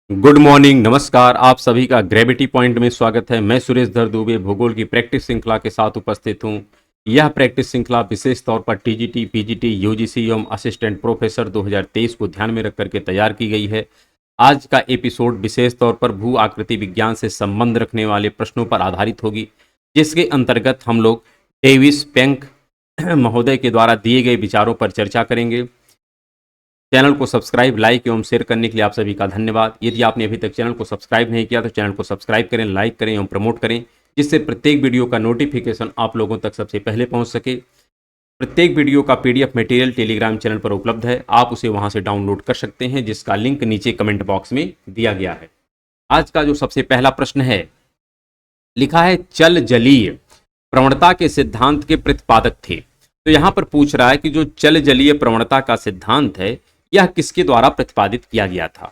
Good morning, नमस्कार। आप सभी का ग्रेविटी पॉइंट में स्वागत है। मैं सुरेश धर दुबे भूगोल की प्रैक्टिस श्रृंखला के साथ उपस्थित हूं। यह प्रैक्टिस श्रृंखला विशेष तौर पर टीजीटी, पीजीटी, यूजीसी एवं असिस्टेंट प्रोफेसर 2023 को ध्यान में रख करके तैयार की गई है। आज का एपिसोड विशेष तौर पर भू आकृति विज्ञान से संबंध रखने वाले प्रश्नों पर आधारित होगी, जिसके अंतर्गत हम लोग डेविस पेंक महोदय के द्वारा दिए गए विचारों पर चर्चा करेंगे। चैनल को सब्सक्राइब, लाइक एवं शेयर करने के लिए आप सभी का धन्यवाद। यदि आपने अभी तक चैनल को सब्सक्राइब नहीं किया तो चैनल को सब्सक्राइब करें, लाइक करें एवं प्रमोट करें, जिससे प्रत्येक वीडियो का नोटिफिकेशन आप लोगों तक सबसे पहले पहुंच सके। प्रत्येक वीडियो का पीडीएफ मटेरियल टेलीग्राम चैनल पर उपलब्ध है, आप उसे वहां से डाउनलोड कर सकते हैं, जिसका लिंक नीचे कमेंट बॉक्स में दिया गया है। आज का जो सबसे पहला प्रश्न है, लिखा है चल जलीय प्रवणता के सिद्धांत के प्रतिपादक थे। तो यहाँ पर पूछ रहा है कि जो चल जलीय प्रवणता का सिद्धांत है यह किसके द्वारा प्रतिपादित किया गया था।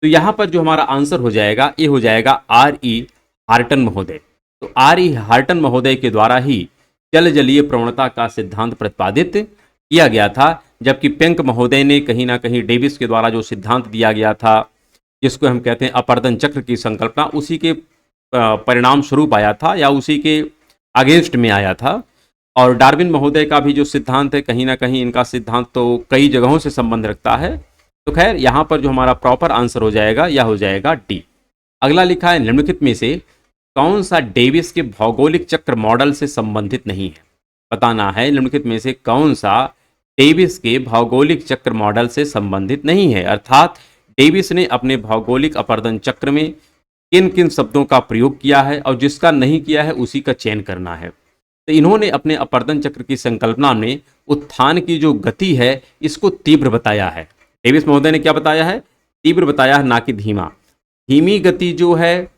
तो यहाँ पर जो हमारा आंसर हो जाएगा, ये हो जाएगा R.E. हार्टन महोदय। तो R.E. हार्टन महोदय के द्वारा ही जल जलीय प्रवणता का सिद्धांत प्रतिपादित किया गया था, जबकि पेंक महोदय ने कहीं ना कहीं डेविस के द्वारा जो सिद्धांत दिया गया था, जिसको हम कहते हैं अपर्दन चक्र की संकल्पना, उसी के परिणाम स्वरूप आया था या उसी के अगेंस्ट में आया था। और डार्विन महोदय का भी जो सिद्धांत है, कहीं ना कहीं इनका सिद्धांत तो कई जगहों से संबंध रखता है। तो खैर यहाँ पर जो हमारा प्रॉपर आंसर हो जाएगा यह हो जाएगा डी। अगला लिखा है निम्नलिखित में से कौन सा डेविस के भौगोलिक चक्र मॉडल से संबंधित नहीं है। बताना है निम्नलिखित में से कौन सा डेविस के भौगोलिक चक्र मॉडल से संबंधित नहीं है, अर्थात डेविस ने अपने भौगोलिक अपर्दन चक्र में किन किन शब्दों का प्रयोग किया है और जिसका नहीं किया है उसी का चयन करना है। तो इन्होंने अपने अपर्दन चक्र की संकल्पना में उत्थान की जो गति है इसको तीव्र बताया है। डेविस महोदय ने क्या बताया है? तीव्र बताया है, ना कि धीमा। धीमी गति जो है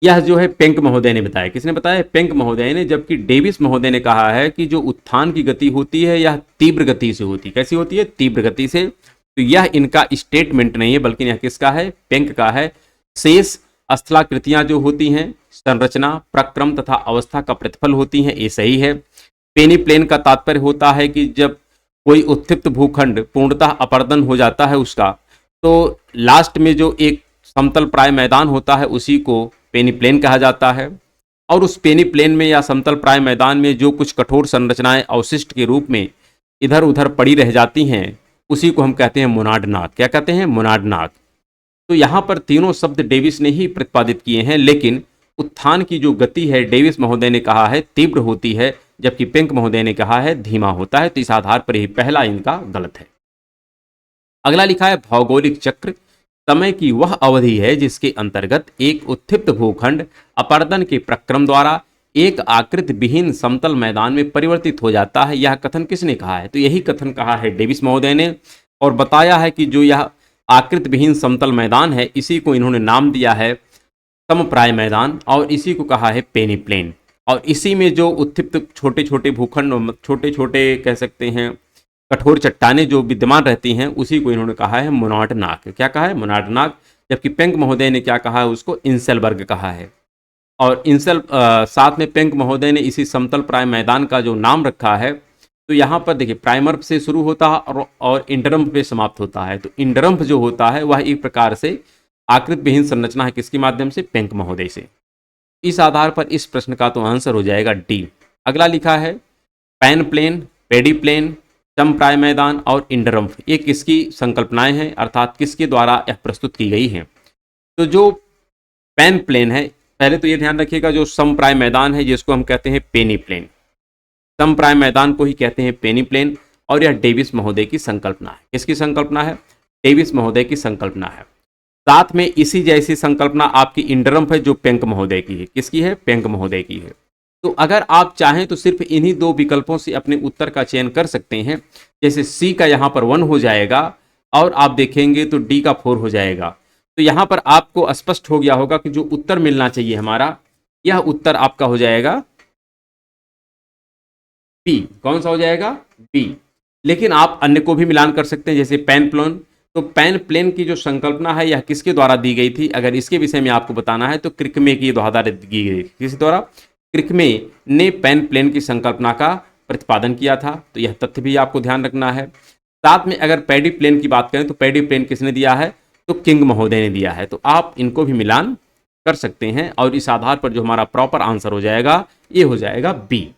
यह जो है पेंक महोदय ने बताया। किसने बताया? पेंक महोदय ने। जबकि डेविस महोदय ने कहा है कि जो उत्थान की गति होती है यह तीव्र गति से होती है। कैसी होती है? तीव्र गति से। तो यह इनका स्टेटमेंट नहीं है, बल्कि यह किसका है? पेंक का है। शेष स्थलाकृतियां जो होती हैं संरचना, प्रक्रम तथा अवस्था का प्रतिफल होती हैं, ये सही है। पेनी प्लेन का तात्पर्य होता है कि जब कोई उत्थित भूखंड पूर्णतः अपर्दन हो जाता है उसका, तो लास्ट में जो एक समतल प्राय मैदान होता है उसी को पेनी प्लेन कहा जाता है। और उस पेनी प्लेन में या समतल प्राय मैदान में जो कुछ कठोर संरचनाएं अवशिष्ट के रूप में इधर उधर पड़ी रह जाती हैं उसी को हम कहते हैं मोनाड नाक। क्या कहते हैं? मोनाड नाक। तो यहाँ पर तीनों शब्द डेविस ने ही प्रतिपादित किए हैं, लेकिन उत्थान की जो गति है डेविस महोदय ने कहा है तीव्र होती है, जबकि पेंक महोदय ने कहा है धीमा होता है। तो इस आधार पर ही पहला इनका गलत है। अगला लिखा है भौगोलिक चक्र समय की वह अवधि है जिसके अंतर्गत एक उत्थित भूखंड अपर्दन के प्रक्रम द्वारा एक आकृति विहीन समतल मैदान में परिवर्तित हो जाता है। यह कथन किसने कहा है? तो यही कथन कहा है डेविस महोदय ने, और बताया है कि जो यह आकृति विहीन समतल मैदान है इसी को इन्होंने नाम दिया है समप्राय मैदान, और इसी को कहा है पेनी प्लेन। और इसी में जो उत्थित छोटे छोटे भूखंड, छोटे छोटे कह सकते हैं कठोर चट्टाने जो विद्यमान रहती हैं, उसी को इन्होंने कहा है मोनाड नाक। क्या कहा है? मोनाड नाक। जबकि पेंक महोदय ने क्या कहा है? उसको इंसेलबर्ग कहा है। और साथ में पेंक महोदय ने इसी समतल प्राय मैदान का जो नाम रखा है, तो यहाँ पर देखिए प्राइमर से शुरू होता है और इंटरम्फ पे समाप्त होता है। तो इंटरम्फ जो होता है वह एक प्रकार से आकृति विहीन संरचना है। किसके माध्यम से? पेंक महोदय से। इस आधार पर इस प्रश्न का तो आंसर हो जाएगा डी। अगला लिखा है पैन प्लेन, पेडी प्लेन, समप्राय मैदान और इंटरम्फ, ये किसकी संकल्पनाएं हैं, अर्थात किसके द्वारा यह प्रस्तुत की गई हैं? तो जो पैन प्लेन है, पहले तो ये ध्यान रखिएगा, जो समप्राय मैदान है जिसको हम कहते हैं पेनी प्लेन, समप्राय मैदान को ही कहते हैं पेनी प्लेन, और यह डेविस महोदय की संकल्पना है। किसकी संकल्पना है? डेविस महोदय की संकल्पना है। साथ में इसी जैसी संकल्पना आपकी इंटरम्फ है जो पेंक महोदय की है। किसकी है? पेंक महोदय की है। तो अगर आप चाहें तो सिर्फ इन्हीं दो विकल्पों से अपने उत्तर का चयन कर सकते हैं। जैसे सी का यहाँ पर 1 हो जाएगा और आप देखेंगे तो डी का 4 हो जाएगा। तो यहाँ पर आपको स्पष्ट हो गया होगा कि जो उत्तर मिलना चाहिए हमारा, यह उत्तर आपका हो जाएगा बी। कौन सा हो जाएगा? बी। लेकिन आप अन्य को भी मिलान कर सकते हैं, जैसे पैन प्लेन। तो पैन प्लेन की जो संकल्पना है यह किसके द्वारा दी गई थी? अगर इसके विषय में आपको बताना है तो क्रिकमे की द्वारा दी गई। किस द्वारा? क्रिकमे ने पैन प्लेन की संकल्पना का प्रतिपादन किया था। तो यह तथ्य भी आपको ध्यान रखना है। साथ में अगर पैडी प्लेन की बात करें तो पैडी प्लेन किसने दिया है? तो किंग महोदय ने दिया है। तो आप इनको भी मिलान कर सकते हैं और इस आधार पर जो हमारा प्रॉपर आंसर हो जाएगा ये हो जाएगा बी।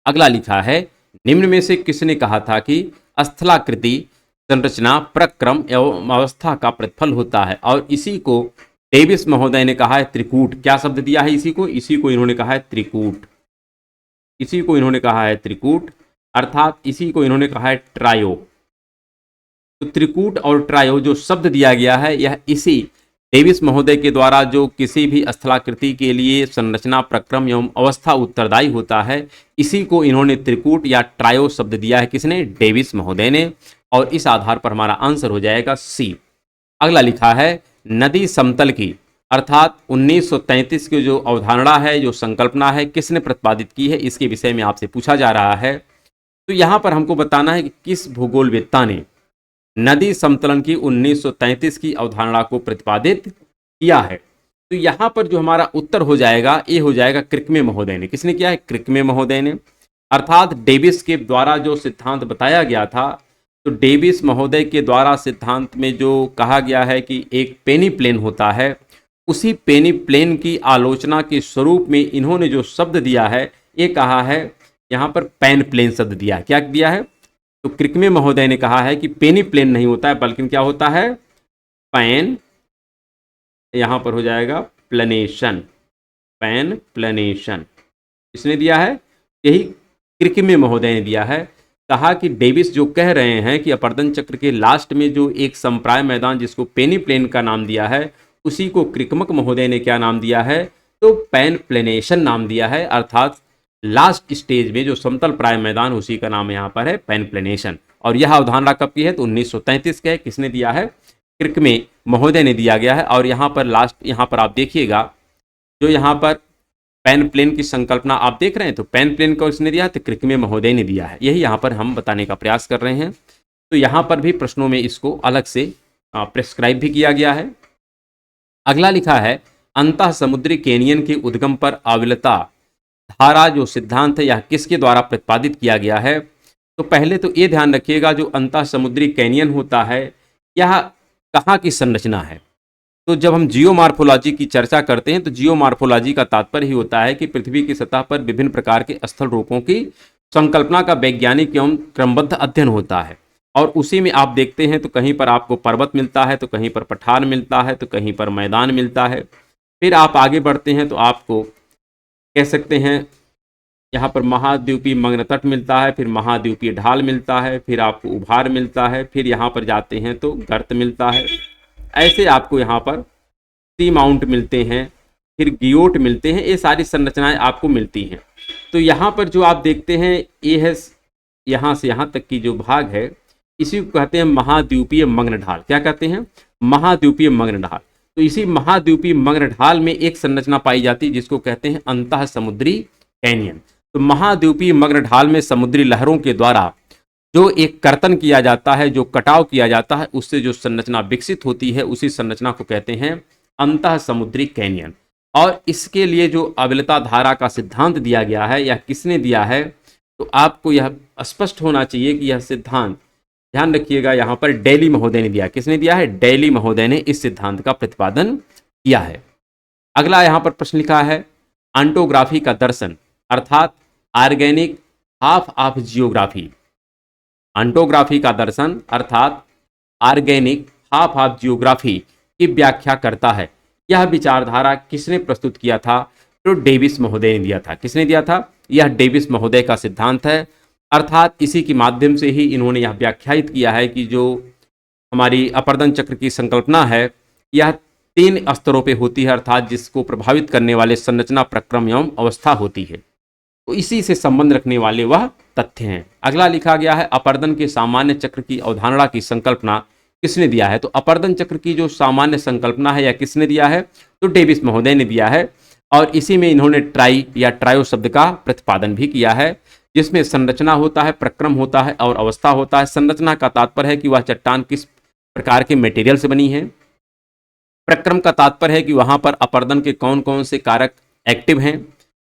अगला लिखा है, निम्न में से किसने कहा था कि स्थलाकृति संरचना प्रक्रम एवं अवस्था का प्रतिफल होता है, और इसी को डेविस महोदय ने कहा है त्रिकूट। क्या शब्द दिया है इसी को इन्होंने कहा है त्रिकूट। इसी को इन्होंने कहा है त्रिकूट, अर्थात इसी को इन्होंने कहा है ट्रायो। तो त्रिकूट और ट्रायो जो शब्द दिया गया है यह इसी डेविस महोदय के द्वारा जो किसी भी स्थलाकृति के लिए संरचना प्रक्रम एवं अवस्था उत्तरदायी होता है, इसी को इन्होंने त्रिकूट या ट्रायो शब्द दिया है। किसने? डेविस महोदय ने। और इस आधार पर हमारा आंसर हो जाएगा सी। अगला लिखा है, नदी समतल की अर्थात 1933 की जो अवधारणा है, जो संकल्पना है, किसने प्रतिपादित की है, इसके विषय में आपसे पूछा जा रहा है। तो यहाँ पर हमको बताना है कि किस भूगोलवेत्ता ने नदी समतलन की 1933 की अवधारणा को प्रतिपादित किया है। तो यहाँ पर जो हमारा उत्तर हो जाएगा ये हो जाएगा क्रिकमे महोदय ने। किसने किया है? क्रिकमे महोदय ने। अर्थात डेविस के द्वारा जो सिद्धांत बताया गया था, तो डेविस महोदय के द्वारा सिद्धांत में जो कहा गया है कि एक पेनी प्लेन होता है, उसी पेनी प्लेन की आलोचना के स्वरूप में इन्होंने जो शब्द दिया है ये कहा है, यहाँ पर पैन प्लेन शब्द दिया है। क्या दिया है? तो क्रिकमे महोदय ने कहा है कि पेनी प्लेन नहीं होता है बल्कि क्या होता है? पैन, यहाँ पर हो जाएगा प्लेनेशन, पैन प्लेनेशन। इसने दिया है, यही क्रिकमे महोदय ने दिया है। कहा कि डेविस जो कह रहे हैं कि अपर्दन चक्र के लास्ट में जो एक संप्राय मैदान जिसको पेनी प्लेन का नाम दिया है, उसी को क्रिकमक महोदय ने क्या नाम दिया है? तो पैन प्लेनेशन नाम दिया है। अर्थात लास्ट स्टेज में जो समतल प्राय मैदान उसी का नाम यहाँ पर है पैन प्लेनेशन। और यह अवधारणा कब की है? तो 1933 के है। किसने दिया है? क्रिकमे महोदय ने दिया गया है। और यहाँ पर लास्ट, यहाँ पर आप देखिएगा जो यहाँ पर पैन प्लेन की संकल्पना आप देख रहे हैं, तो पैन प्लेन को इसने दिया है तो क्रिकमे महोदय ने दिया है। यही यहाँ पर हम बताने का प्रयास कर रहे हैं। तो यहाँ पर भी प्रश्नों में इसको अलग से प्रेस्क्राइब भी किया गया है। अगला लिखा है, अंतः समुद्री कैनियन के उद्गम पर अविलता धारा जो सिद्धांत है यह किसके द्वारा प्रतिपादित किया गया है? तो पहले तो ये ध्यान रखिएगा, जो अंतः समुद्री कैनियन होता है यह कहाँ की संरचना है? तो जब हम जियोमार्फोलॉजी की चर्चा करते हैं तो जियोमार्फोलॉजी का तात्पर्य ही होता है कि पृथ्वी की सतह पर विभिन्न प्रकार के स्थल रूपों की संकल्पना का वैज्ञानिक एवं क्रमबद्ध अध्ययन होता है। और उसी में आप देखते हैं तो कहीं पर आपको पर्वत मिलता है, तो कहीं पर पठार मिलता है, तो कहीं पर मैदान मिलता है। फिर आप आगे बढ़ते हैं तो आपको कह सकते हैं यहाँ पर महाद्वीपीय मग्न तट मिलता है, फिर महाद्वीपीय ढाल मिलता है, फिर आपको उभार मिलता है, फिर यहाँ पर जाते हैं तो गर्त मिलता है। ऐसे आपको यहाँ पर सी माउंट मिलते हैं, फिर गियोट मिलते हैं। ये सारी संरचनाएं आपको मिलती हैं। तो यहाँ पर जो आप देखते हैं ये है, यहाँ से यहाँ तक की जो भाग है इसी को कहते हैं महाद्वीपीय मग्न ढाल। क्या कहते हैं? महाद्वीपीय मग्न ढाल। तो इसी महाद्वीपीय मग्न ढाल में एक संरचना पाई जाती है जिसको कहते हैं अंतः समुद्री कैनियन। तो महाद्वीपीय मग्न ढाल में समुद्री लहरों के द्वारा जो एक कर्तन किया जाता है, जो कटाव किया जाता है, उससे जो संरचना विकसित होती है उसी संरचना को कहते हैं अंतः समुद्री कैनियन। और इसके लिए जो अविलता धारा का सिद्धांत दिया गया है यह किसने दिया है? तो आपको यह स्पष्ट होना चाहिए कि यह सिद्धांत, ध्यान रखिएगा, यहाँ पर डेली महोदय ने दिया। किसने दिया है? डेली महोदय ने इस सिद्धांत का प्रतिपादन किया है। अगला यहाँ पर प्रश्न लिखा है, ऑन्टोग्राफी का दर्शन अर्थात ऑर्गेनिक हाफ ऑफ जियोग्राफी। ऑन्टोग्राफी का दर्शन अर्थात ऑर्गेनिक हाफ ऑफ जियोग्राफी की व्याख्या करता है। यह विचारधारा किसने प्रस्तुत किया था? तो डेविस महोदय ने दिया था। किसने दिया था? यह डेविस महोदय का सिद्धांत है। अर्थात इसी के माध्यम से ही इन्होंने यह व्याख्यायित किया है कि जो हमारी अपर्दन चक्र की संकल्पना है यह 3 स्तरों पे होती है, अर्थात जिसको प्रभावित करने वाले संरचना, प्रक्रम एवं अवस्था होती है। तो इसी से संबंध रखने वाले वह तथ्य हैं। अगला लिखा गया है, अपर्दन के सामान्य चक्र की अवधारणा की संकल्पना किसने दिया है? तो अपर्दन चक्र की जो सामान्य संकल्पना है यह किसने दिया है? तो डेविस महोदय ने दिया है। और इसी में इन्होंने ट्राई या ट्रायो शब्द का प्रतिपादन भी किया है, जिसमें संरचना होता है, प्रक्रम होता है और अवस्था होता है। संरचना का तात्पर्य है कि वह चट्टान किस प्रकार के मटेरियल से बनी है। प्रक्रम का तात्पर्य है कि वहां पर अपर्दन के कौन कौन से कारक एक्टिव हैं।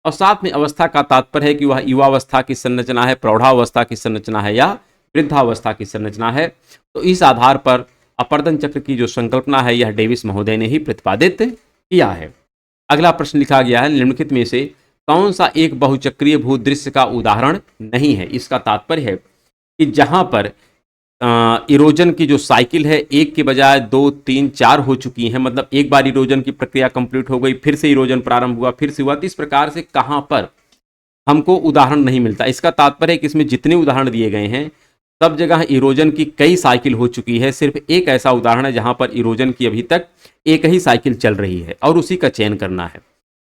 और साथ में अवस्था का तात्पर्य है कि वह युवावस्था की संरचना है, प्रौढ़ावस्था की संरचना है या वृद्धावस्था की संरचना है। तो इस आधार पर अपर्दन चक्र की जो संकल्पना है यह डेविस महोदय ने ही प्रतिपादित किया है। अगला प्रश्न लिखा गया है, निम्नलिखित में से कौन सा एक बहुचक्रीय भूदृश्य का उदाहरण नहीं है। इसका तात्पर्य है कि जहां पर इरोजन की जो साइकिल है एक के बजाय 2, 3, 4 हो चुकी हैं, मतलब एक बार इरोजन की प्रक्रिया कंप्लीट हो गई, फिर से इरोजन प्रारंभ हुआ, फिर से हुआ, तो इस प्रकार से कहां पर हमको उदाहरण नहीं मिलता। इसका तात्पर्य है कि इसमें जितने उदाहरण दिए गए हैं सब जगह इरोजन की कई साइकिल हो चुकी है, सिर्फ एक ऐसा उदाहरण है जहां पर इरोजन की अभी तक एक ही साइकिल चल रही है और उसी का चयन करना है।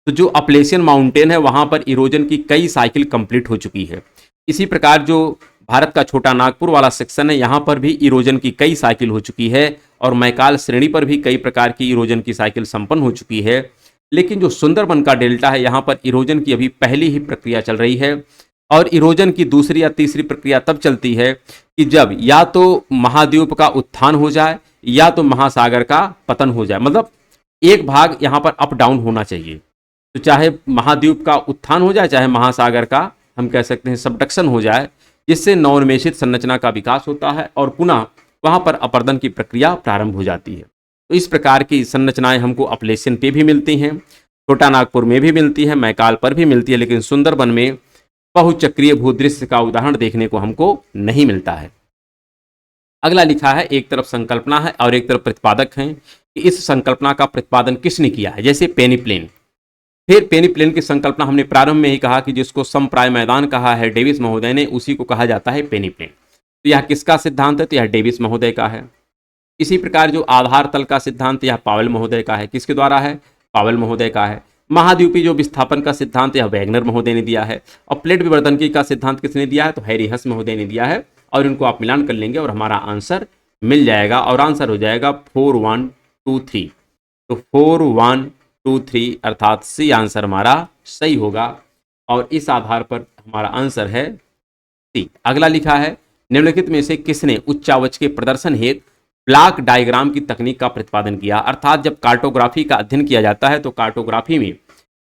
तो जो अपलेशियन माउंटेन है वहां पर इरोजन की कई साइकिल कंप्लीट हो चुकी है। इसी प्रकार जो भारत का छोटा नागपुर वाला सेक्शन है यहाँ पर भी इरोजन की कई साइकिल हो चुकी है और मैकाल श्रेणी पर भी कई प्रकार की इरोजन की साइकिल संपन्न हो चुकी है। लेकिन जो सुंदरबन का डेल्टा है यहाँ पर इरोजन की अभी पहली ही प्रक्रिया चल रही है और इरोजन की दूसरी या तीसरी प्रक्रिया तब चलती है कि जब या तो महाद्वीप का उत्थान हो जाए या तो महासागर का पतन हो जाए, मतलब एक भाग यहाँ पर अप डाउन होना चाहिए। तो चाहे महाद्वीप का उत्थान हो जाए चाहे महासागर का हम कह सकते हैं सबडक्शन हो जाए, जिससे नवोन्मेषित संरचना का विकास होता है और पुनः वहां पर अपर्दन की प्रक्रिया प्रारंभ हो जाती है। तो इस प्रकार की संरचनाएं हमको अपलेशियन पे भी मिलती हैं, छोटा नागपुर में भी मिलती है, मैकाल पर भी मिलती है, लेकिन सुंदरबन में बहुचक्रीय भूदृश्य का उदाहरण देखने को हमको नहीं मिलता है। अगला लिखा है, एक तरफ संकल्पना है और एक तरफ प्रतिपादक हैं कि इस संकल्पना का प्रतिपादन किसने किया है। जैसे पेनीप्लेन, फिर पेनीप्लेन की संकल्पना हमने प्रारंभ में ही कहा कि जिसको समप्राय मैदान कहा है डेविस महोदय ने, उसी को कहा जाता है पेनीप्लेन। तो यह किसका सिद्धांत है, तो यह डेविस महोदय का है। इसी प्रकार जो आधार तल का सिद्धांत यह पावेल महोदय का है। किसके द्वारा है, पावेल महोदय का है। महाद्वीपीय जो विस्थापन का सिद्धांत यह वैगनर महोदय ने दिया है और प्लेट विवर्तनकी का सिद्धांत किसने दिया है, तो हैरी हस महोदय ने दिया है। और इनको आप मिलान कर लेंगे और हमारा आंसर मिल जाएगा और आंसर हो जाएगा 4, 1, 2, 3। तो 4, 1, 2, 3 अर्थात सी आंसर हमारा सही होगा और इस आधार पर हमारा आंसर है सी। अगला लिखा है, निम्नलिखित में से किसने उच्चावच के प्रदर्शन हेतु ब्लॉक डायग्राम की तकनीक का प्रतिपादन किया। अर्थात जब कार्टोग्राफी का अध्ययन किया जाता है तो कार्टोग्राफी में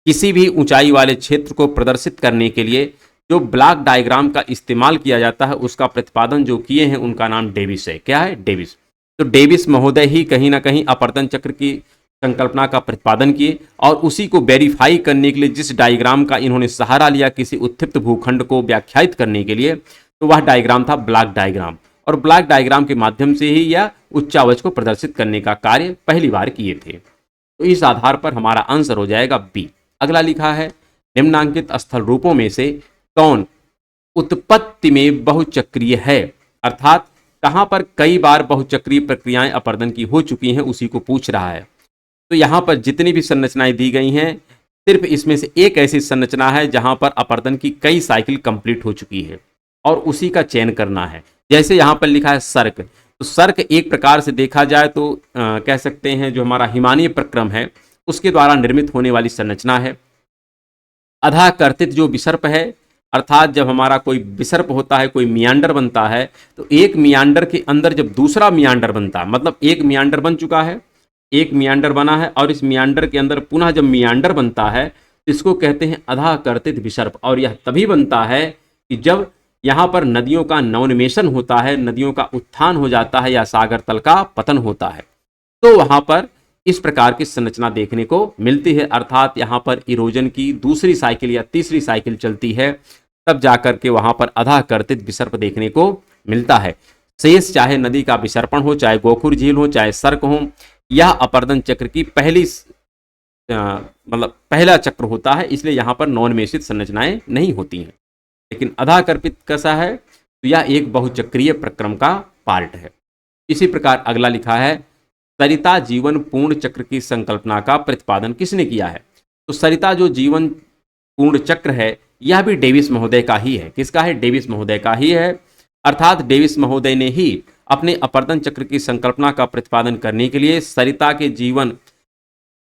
किसी भी ऊंचाई वाले क्षेत्र को प्रदर्शित करने के लिए जो ब्लॉक डायग्राम का इस्तेमाल किया जाता है उसका प्रतिपादन जो किए हैं उनका नाम डेविस है। क्या है, डेविस। तो डेविस महोदय ही कहीं ना कहीं अपर्दन चक्र की संकल्पना का प्रतिपादन किए और उसी को वेरीफाई करने के लिए जिस डायग्राम का इन्होंने सहारा लिया किसी उत्थित भूखंड को व्याख्यायित करने के लिए, तो वह डायग्राम था ब्लॉक डायग्राम। और ब्लॉक डायग्राम के माध्यम से ही यह उच्चावच को प्रदर्शित करने का कार्य पहली बार किए थे। तो इस आधार पर हमारा आंसर हो जाएगा बी। अगला लिखा है, निम्नांकित स्थल रूपों में से कौन उत्पत्ति में बहुचक्रीय है। अर्थात कहां पर कई बार बहुचक्रीय प्रक्रियाएं अपर्दन की हो चुकी हैं उसी को पूछ रहा है। तो यहां पर जितनी भी संरचनाएं दी गई हैं सिर्फ इसमें से एक ऐसी संरचना है जहां पर अपर्दन की कई साइकिल कंप्लीट हो चुकी है और उसी का चयन करना है। जैसे यहां पर लिखा है सर्क, तो सर्क एक प्रकार से देखा जाए तो कह सकते हैं जो हमारा हिमानीय प्रक्रम है उसके द्वारा निर्मित होने वाली संरचना है। अधा कर्तित जो विसर्प है, अर्थात जब हमारा कोई विसर्प होता है, कोई मियांडर बनता है, तो एक मियांडर के अंदर जब दूसरा मियांडर बनता है, मतलब एक मियांडर बन चुका है, एक मियांडर बना है और इस मियांडर के अंदर पुनः जब मियांडर बनता है तो इसको कहते हैं अधा कर्तित विसर्प। और यह तभी बनता है कि जब यहाँ पर नदियों का नवोन्मेषण होता है, नदियों का उत्थान हो जाता है या सागर तल का पतन होता है, तो वहाँ पर इस प्रकार की संरचना देखने को मिलती है। अर्थात यहाँ पर इरोजन की दूसरी साइकिल या तीसरी साइकिल चलती है, तब जाकर के वहाँ पर अधा कर्तित विसर्प देखने को मिलता है। शेष चाहे नदी का विसर्पण हो, चाहे गोखुर झील हो, चाहे सर्क हो, यह अपर्दन चक्र की मतलब पहला चक्र होता है, इसलिए यहाँ पर नवोन्मेषित संरचनाएं नहीं होती हैं। लेकिन अधा कर्पित कैसा है, तो यह एक बहुचक्रीय प्रक्रम का पार्ट है। इसी प्रकार अगला लिखा है, सरिता जीवन पूर्ण चक्र की संकल्पना का प्रतिपादन किसने किया है। तो सरिता जो जीवन पूर्ण चक्र है यह भी डेविस महोदय का ही है। किसका है, डेविस महोदय का ही है। अर्थात डेविस महोदय ने ही अपने अपर्दन चक्र की संकल्पना का प्रतिपादन करने के लिए सरिता के जीवन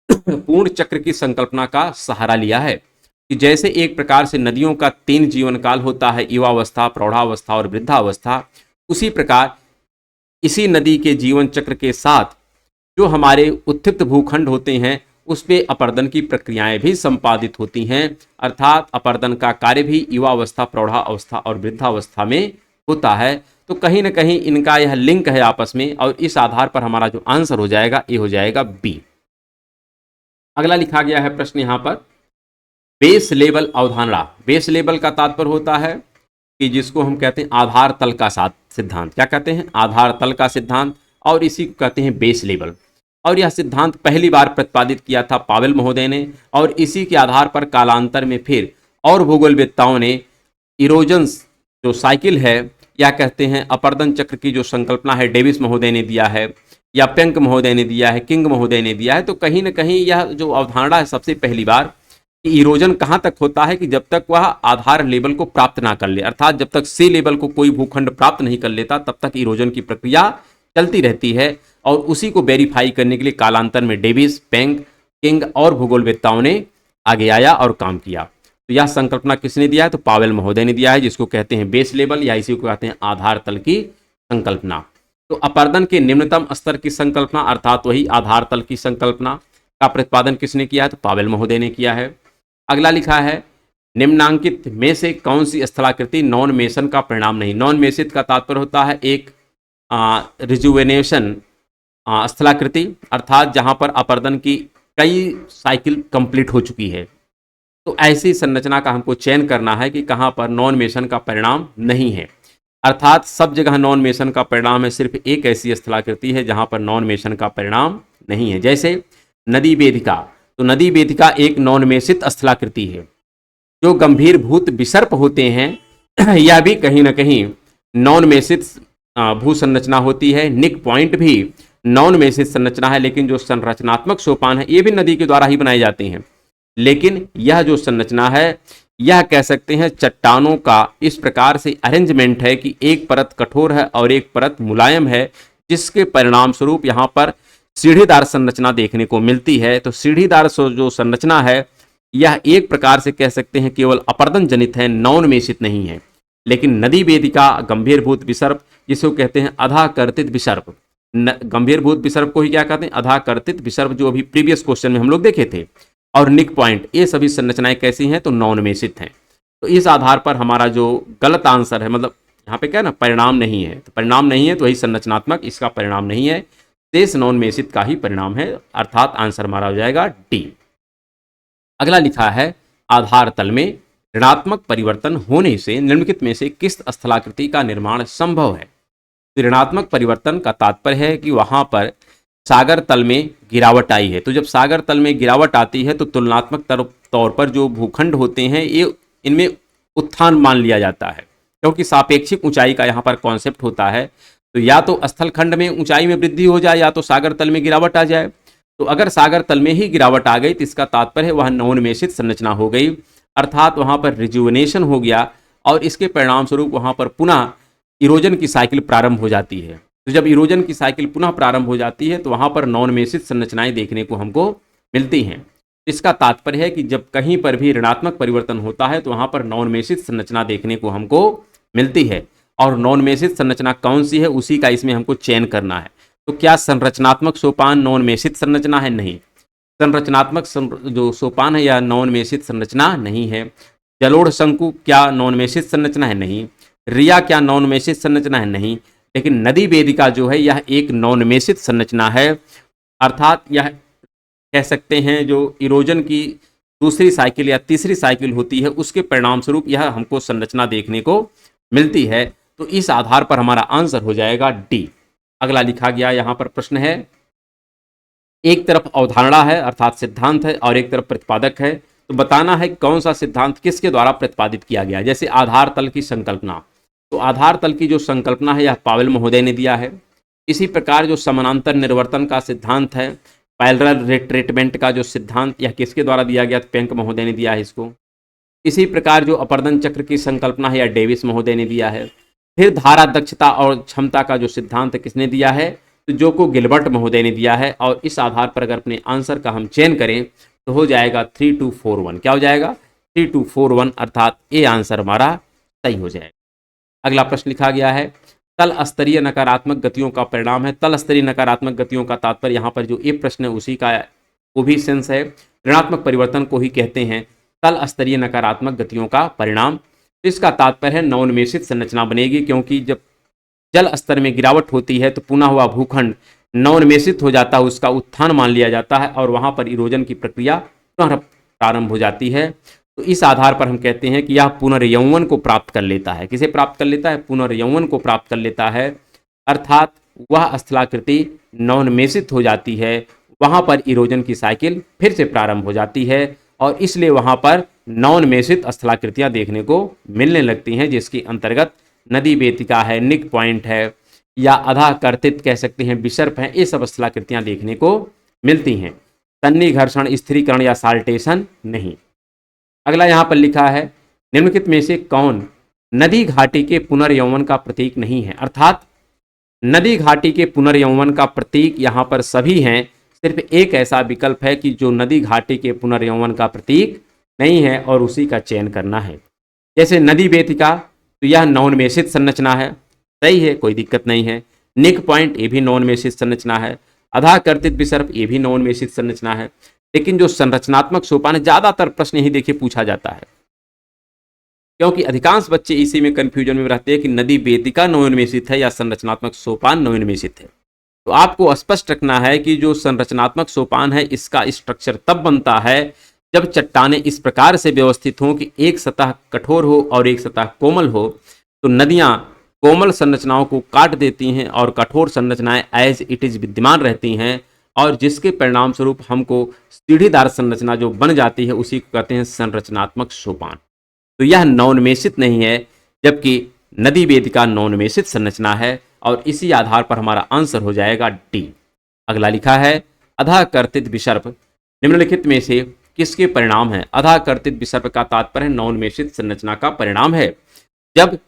पूर्ण चक्र की संकल्पना का सहारा लिया है कि जैसे एक प्रकार से नदियों का 3 जीवन काल होता है, युवावस्था, प्रौढ़ावस्था और वृद्धावस्था, उसी प्रकार इसी नदी के जीवन चक्र के साथ जो हमारे उत्थित भूखंड होते हैं उस पे अपर्दन की प्रक्रियाएं भी संपादित होती हैं। अर्थात अपर्दन का कार्य भी युवावस्था, प्रौढ़ावस्था और वृद्धावस्था में होता है। तो कहीं ना कहीं इनका यह लिंक है आपस में, और इस आधार पर हमारा जो आंसर हो जाएगा ये हो जाएगा बी। अगला लिखा गया है प्रश्न यहां पर, बेस लेवल अवधारणा। बेस लेवल का तात्पर्य होता है कि जिसको हम कहते हैं आधार तल का सिद्धांत। क्या कहते हैं? आधार तल का सिद्धांत, और इसी को कहते हैं बेस लेवल। और यह सिद्धांत पहली बार प्रतिपादित किया था पावेल महोदय ने, और इसी के आधार पर कालांतर में फिर और भूगोलवेत्ताओं ने इरोजन्स जो साइकिल है, या कहते हैं अपर्दन चक्र की जो संकल्पना है, डेविस महोदय ने दिया है, या पेंक महोदय ने दिया है, किंग महोदय ने दिया है। तो कहीं ना कहीं यह जो अवधारणा है सबसे पहली बार कि इरोजन कहाँ तक होता है कि जब तक वह आधार लेवल को प्राप्त ना कर ले, अर्थात जब तक सी लेवल को कोई भूखंड प्राप्त नहीं कर लेता तब तक इरोजन की प्रक्रिया चलती रहती है। और उसी को वेरीफाई करने के लिए कालांतर में डेविस, पेंक, किंग और भूगोलवेत्ताओं ने आगे आया और काम किया। तो यह संकल्पना किसने दिया है? तो पावेल महोदय ने दिया है, जिसको कहते हैं बेस लेवल, या इसी को कहते हैं आधार तल की संकल्पना। तो अपर्दन के निम्नतम स्तर की संकल्पना, अर्थात वही आधार तल की संकल्पना का प्रतिपादन किसने किया है? तो पावेल महोदय ने किया है। अगला लिखा है, निम्नांकित में से कौन सी स्थलाकृति नॉन मेसन का परिणाम नहीं? नॉन मेसित का तात्पर्य होता है एक रिजुवेनेशन स्थलाकृति, अर्थात जहां पर अपर्दन की कई साइकिल कंप्लीट हो चुकी है। तो ऐसी संरचना का हमको चयन करना है कि कहां पर नॉन मेसन का परिणाम नहीं है। अर्थात सब जगह नॉन मेसन का परिणाम है, सिर्फ एक ऐसी स्थलाकृति है जहां पर नॉन मेसन का परिणाम नहीं है। जैसे नदी वेदिका, तो नदी वेदिका एक नॉन मेसित स्थलाकृति है। जो गंभीर भूत विसर्प होते हैं यह भी कहीं ना कहीं नॉन मेसित भू संरचना होती है। निक पॉइंट भी नॉन मेसित संरचना है, लेकिन जो संरचनात्मक सोपान है ये भी नदी के द्वारा ही बनाए जाते हैं। लेकिन यह जो संरचना है, यह कह सकते हैं चट्टानों का इस प्रकार से अरेंजमेंट है कि एक परत कठोर है और एक परत मुलायम है, जिसके परिणाम स्वरूप यहाँ पर सीढ़ीदार संरचना देखने को मिलती है। तो सीढ़ीदार जो संरचना है यह एक प्रकार से कह सकते हैं केवल अपर्दन जनित है, नॉन मेसित नहीं है। लेकिन नदी वेदिका गंभीरभूत विसर्प, जिसको कहते हैं अधाकर्तित विसर्प, गंभीरभूत विसर्प को ही क्या कहते हैं? अधाकर्तित विसर्प, जो अभी प्रीवियस क्वेश्चन में हम लोग देखे थे। और निक पॉइंट, ये सभी संरचनाएं कैसी हैं? तो नॉन मेसित हैं। तो इस आधार पर हमारा जो गलत आंसर है, मतलब यहाँ पे क्या है ना, परिणाम नहीं है, तो परिणाम नहीं है तो वही संरचनात्मक, इसका परिणाम नहीं है, शेष नॉन मेसित का ही परिणाम है, अर्थात आंसर हमारा हो जाएगा डी। अगला लिखा है, आधार तल में ऋणात्मक परिवर्तन होने से निम्नलिखित में से किस स्थलाकृति का निर्माण संभव है? तो ऋणात्मक परिवर्तन का तात्पर्य है कि वहां पर सागर तल में गिरावट आई है। तो जब सागर तल में गिरावट आती है तो तुलनात्मक तौर पर जो भूखंड होते हैं ये इनमें उत्थान मान लिया जाता है, क्योंकि सापेक्षिक ऊंचाई का यहाँ पर कॉन्सेप्ट होता है। तो या तो स्थल खंड में ऊंचाई में वृद्धि हो जाए, या तो सागर तल में गिरावट आ जाए। तो अगर सागर तल में ही गिरावट आ गई तो इसका तात्पर्य वह नॉन मेसित संरचना हो गई, अर्थात वहां पर रिजुवनेशन हो गया, और इसके परिणाम स्वरूप वहां पर पुनः इरोजन की साइकिल प्रारंभ हो जाती है। तो जब इरोजन की साइकिल पुनः प्रारंभ हो जाती है तो वहां पर नॉन मेसित संरचनाएं देखने को हमको मिलती हैं। इसका तात्पर्य है कि जब कहीं पर भी ऋणात्मक परिवर्तन होता है तो वहां पर नॉन मेसित संरचना देखने को हमको मिलती है। और नॉन मेसित संरचना कौन सी है उसी का इसमें हमको चयन करना है। तो क्या संरचनात्मक सोपान नॉन मेसित संरचना है? नहीं, संरचनात्मक जो सोपान है यह नॉन मेसित संरचना नहीं है। जलोढ़ शंकु क्या नॉन मेसित संरचना है? नहीं। रिया क्या नॉन मेसित संरचना है? नहीं। लेकिन नदी वेदिका जो है यह एक नॉन मेसित संरचना है, अर्थात यह कह सकते हैं जो इरोजन की दूसरी साइकिल या तीसरी साइकिल होती है उसके परिणाम स्वरूप यह हमको संरचना देखने को मिलती है। तो इस आधार पर हमारा आंसर हो जाएगा डी। अगला लिखा गया यहाँ पर प्रश्न है, एक तरफ अवधारणा है अर्थात सिद्धांत है और एक तरफ प्रतिपादक है, तो बताना है कौन सा सिद्धांत किसके द्वारा प्रतिपादित किया गया। जैसे आधार तल की संकल्पना, तो आधार तल की जो संकल्पना है यह पावेल महोदय ने दिया है। इसी प्रकार जो समानांतर निर्वर्तन का सिद्धांत है, पैरेलल रिट्रीटमेंट का जो सिद्धांत, यह किसके द्वारा दिया गया? तो पेंक महोदय ने दिया है इसको। इसी प्रकार जो अपर्दन चक्र की संकल्पना है यह डेविस महोदय ने दिया है। फिर धारा दक्षता और क्षमता का जो सिद्धांत है किसने दिया है? तो जोको गिलबर्ट महोदय ने दिया है। और इस आधार पर अगर अपने आंसर का हम चयन करें तो हो जाएगा 3241। क्या हो जाएगा? 3241, अर्थात ये आंसर हमारा सही हो जाएगा। अगला प्रश्न लिखा गया है, तल स्तरीय नकारात्मक गतियों का परिणाम है। तल स्तरीय नकारात्मक गतियों का तात्पर्य यहाँ पर जो ये प्रश्न है उसी का वो भी सेंस है, ऋणात्मक परिवर्तन को ही कहते हैं तल स्तरीय नकारात्मक गतियों का परिणाम। तो इसका तात्पर्य है नॉन मेसित संरचना बनेगी, क्योंकि जब जल स्तर में गिरावट होती है तो पुनः हुआ भूखंड नवोन्मेषित हो जाता है, उसका उत्थान मान लिया जाता है और वहां पर इरोजन की प्रक्रिया पुनः प्रारंभ हो जाती है। तो इस आधार पर हम कहते हैं कि यह पुनर्यौवन को प्राप्त कर लेता है। किसे प्राप्त कर लेता है? पुनर्यौवन को प्राप्त कर लेता है, अर्थात वह स्थलाकृति नवोन्मेषित हो जाती है, वहां पर इरोजन की साइकिल फिर से प्रारंभ हो जाती है और इसलिए वहां पर नवोन्मेषित स्थलाकृतियां देखने को मिलने लगती हैं, जिसके अंतर्गत नदी बेतिका है, निक पॉइंट है या अधा कर्तित कह सकते हैं, विसर्प है, ये सब स्थलाकृतियां देखने को मिलती हैं। तन्नी घर्षण, स्थिरीकरण या साल्टेशन नहीं। अगला यहां पर लिखा है निम्नलिखित में से कौन नदी घाटी के पुनर्यौवन का प्रतीक नहीं है? अर्थात नदी घाटी के पुनर्यौवन का प्रतीक यहां पर सभी हैं, सिर्फ एक ऐसा विकल्प है कि जो नदी घाटी के पुनर्यौवन का प्रतीक नहीं है और उसी का चयन करना है। जैसे नदी बेतिका, तो यह नवोन्मेषित संरचना है, सही है, कोई दिक्कत नहीं है। निक पॉइंट, ये भी नवोन्मेषित संरचना है। अधा कर्तित विसर्प, ये भी नवोन्मेषित संरचना है। लेकिन जो संरचनात्मक सोपान है, ज्यादातर प्रश्न यही देखिए पूछा जाता है, क्योंकि अधिकांश बच्चे इसी में कंफ्यूजन में रहते हैं कि नदी बेतिका नवोन्मेषित है या संरचनात्मक सोपान नवोन्मेषित है। तो आपको स्पष्ट रखना है कि जो संरचनात्मक सोपान है, इसका स्ट्रक्चर तब बनता है जब चट्टानें इस प्रकार से व्यवस्थित हों कि एक सतह कठोर हो और एक सतह कोमल हो। तो नदियां कोमल संरचनाओं को काट देती हैं और कठोर संरचनाएं एज इट इज विद्यमान रहती हैं, और जिसके परिणाम स्वरूप हमको सीढ़ीदार संरचना जो बन जाती है उसी को कहते हैं संरचनात्मक सोपान। तो यह नवोन्मेषित नहीं है, जबकि नदी बेतिका नवोन्मेषित संरचना है और इसी आधार पर हमारा आंसर हो जाएगा डी। अगला लिखा है अधा कर्तित विसर्प निम्नलिखित में से किसके परिणाम है? अधा कर्तित विसर्प का तात्पर्य नवोन्मेषित संरचना का परिणाम है। जब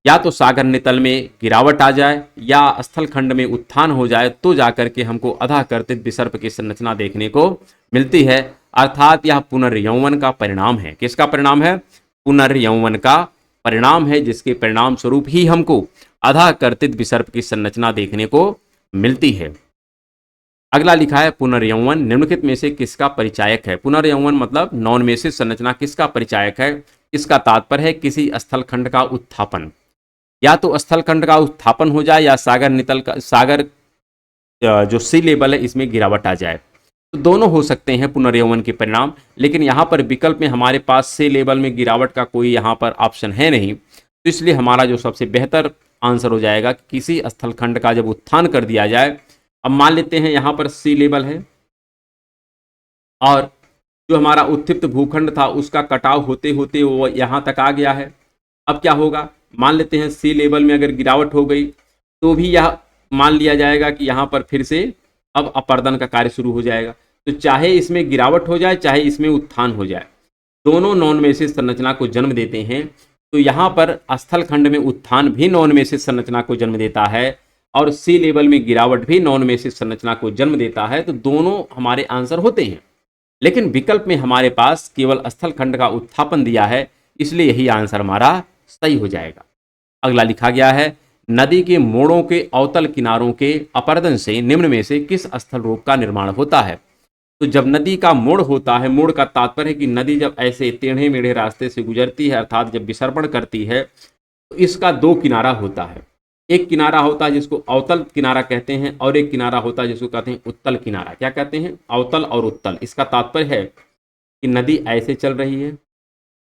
या तो सागर नितल में गिरावट आ जाए या स्थल खंड में उत्थान हो जाए तो जाकर के हमको अधा कर्तित विसर्प की संरचना देखने को मिलती है, अर्थात यह पुनर्यौवन का परिणाम है। किसका परिणाम है? पुनर्यौवन का परिणाम है, जिसके परिणाम स्वरूप ही हमको अधा कर्तित विसर्प की संरचना देखने को मिलती है। अगला लिखा है पुनर्यौवन निम्नलिखित में से किसका परिचायक है? पुनर्यौवन मतलब नवोन्मेषित संरचना किसका परिचायक है? इसका तात्पर्य है किसी स्थल खंड का उत्थापन, या तो स्थल खंड का उत्थापन हो जाए या सागर नितल का, सागर जो सी लेवल है इसमें गिरावट आ जाए। तो दोनों हो सकते हैं पुनर्यौवन के परिणाम, लेकिन यहाँ पर विकल्प में हमारे पास सी लेवल में गिरावट का कोई यहाँ पर ऑप्शन है नहीं, तो इसलिए हमारा जो सबसे बेहतर आंसर हो जाएगा कि किसी स्थल खंड का जब उत्थान कर दिया जाए। अब मान लेते हैं यहाँ पर सी लेवल है और जो हमारा उत्थिप्त भूखंड था उसका कटाव होते होते वो यहाँ तक आ गया है। अब क्या होगा? मान लेते हैं सी लेवल में अगर गिरावट हो गई तो भी यह मान लिया जाएगा कि यहाँ पर फिर से अब अपर्दन का कार्य शुरू हो जाएगा। तो चाहे इसमें गिरावट हो जाए चाहे इसमें उत्थान हो जाए, दोनों नॉन-मेसिस संरचना को जन्म देते हैं। तो यहाँ पर स्थल खंड में उत्थान भी नॉन-मेसिस संरचना को जन्म देता है और सी लेवल में गिरावट भी नॉन-मेसिस संरचना को जन्म देता है। तो दोनों हमारे आंसर होते हैं, लेकिन विकल्प में हमारे पास केवल स्थल खंड का उत्थापन दिया है, इसलिए यही आंसर हमारा सही हो जाएगा। अगला लिखा गया है नदी के मोड़ों के अवतल किनारों के अपर्दन से निम्न में से किस स्थल रूप का निर्माण होता है? तो जब नदी का मोड़ होता है, मोड़ का तात्पर्य है कि नदी जब ऐसे टेढ़े मेढ़े रास्ते से गुजरती है, अर्थात जब विसर्पण करती है, तो इसका दो किनारा होता है। एक किनारा होता है जिसको अवतल किनारा कहते हैं और एक किनारा होता है जिसको कहते हैं उत्तल किनारा। क्या कहते हैं? अवतल और उत्तल। इसका तात्पर्य है कि नदी ऐसे चल रही है,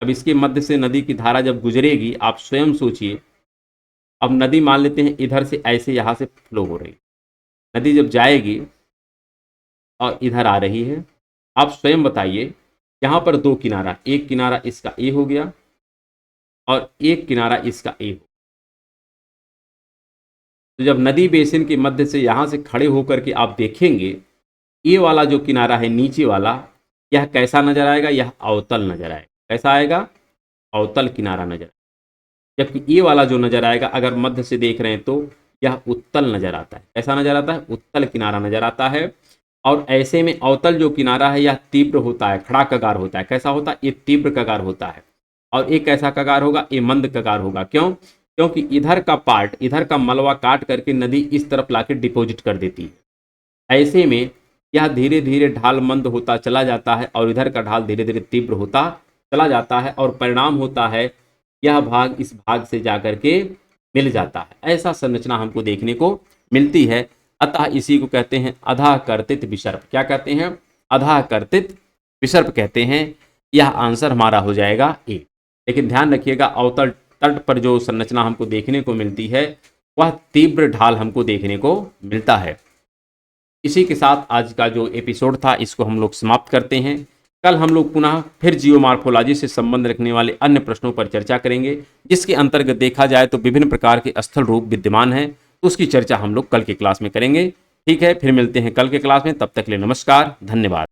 अब इसके मध्य से नदी की धारा जब गुजरेगी, आप स्वयं सोचिए, अब नदी मान लेते हैं इधर से ऐसे यहाँ से फ्लो हो रही, नदी जब जाएगी और इधर आ रही है, आप स्वयं बताइए, यहाँ पर दो किनारा, एक किनारा इसका ए हो गया और एक किनारा इसका ए हो। तो जब नदी बेसिन के मध्य से यहाँ से खड़े होकर के आप देखेंगे, ए वाला जो किनारा है नीचे वाला, यह कैसा नजर आएगा? यह अवतल नजर आएगा। कैसा आएगा? अवतल किनारा नजर। जबकि ये वाला जो नजर आएगा, अगर मध्य से देख रहे हैं तो यह उत्तल नजर आता है। कैसा नजर आता है? उत्तल किनारा नजर आता है। और ऐसे में अवतल जो किनारा है यह तीव्र होता है, खड़ा कगार होता है। कैसा होता है? ये तीव्र कगार होता है। और एक कैसा कगार होगा? ये मंद कगार होगा। क्यों? क्योंकि इधर का पार्ट, इधर का मलबा काट करके नदी इस तरफ लाके डिपॉजिट कर देती है। ऐसे में यह धीरे धीरे ढाल मंद होता चला जाता है और इधर का ढाल धीरे धीरे तीव्र होता चला जाता है, और परिणाम होता है यह भाग इस भाग से जाकर के मिल जाता है। ऐसा संरचना हमको देखने को मिलती है। अतः इसी को कहते हैं अधः कर्तित विसर्प। क्या कहते हैं? अधः कर्तित विसर्प कहते हैं। यह आंसर हमारा हो जाएगा ए। लेकिन ध्यान रखिएगा, अवतल तट पर जो संरचना हमको देखने को मिलती है वह तीव्र ढाल हमको देखने को मिलता है। इसी के साथ आज का जो एपिसोड था इसको हम लोग समाप्त करते हैं। कल हम लोग पुनः फिर जियोमॉर्फोलॉजी से संबंध रखने वाले अन्य प्रश्नों पर चर्चा करेंगे, जिसके अंतर्गत देखा जाए तो विभिन्न प्रकार के स्थल रूप विद्यमान हैं, तो उसकी चर्चा हम लोग कल के क्लास में करेंगे। ठीक है, फिर मिलते हैं कल के क्लास में। तब तक के लिए नमस्कार, धन्यवाद।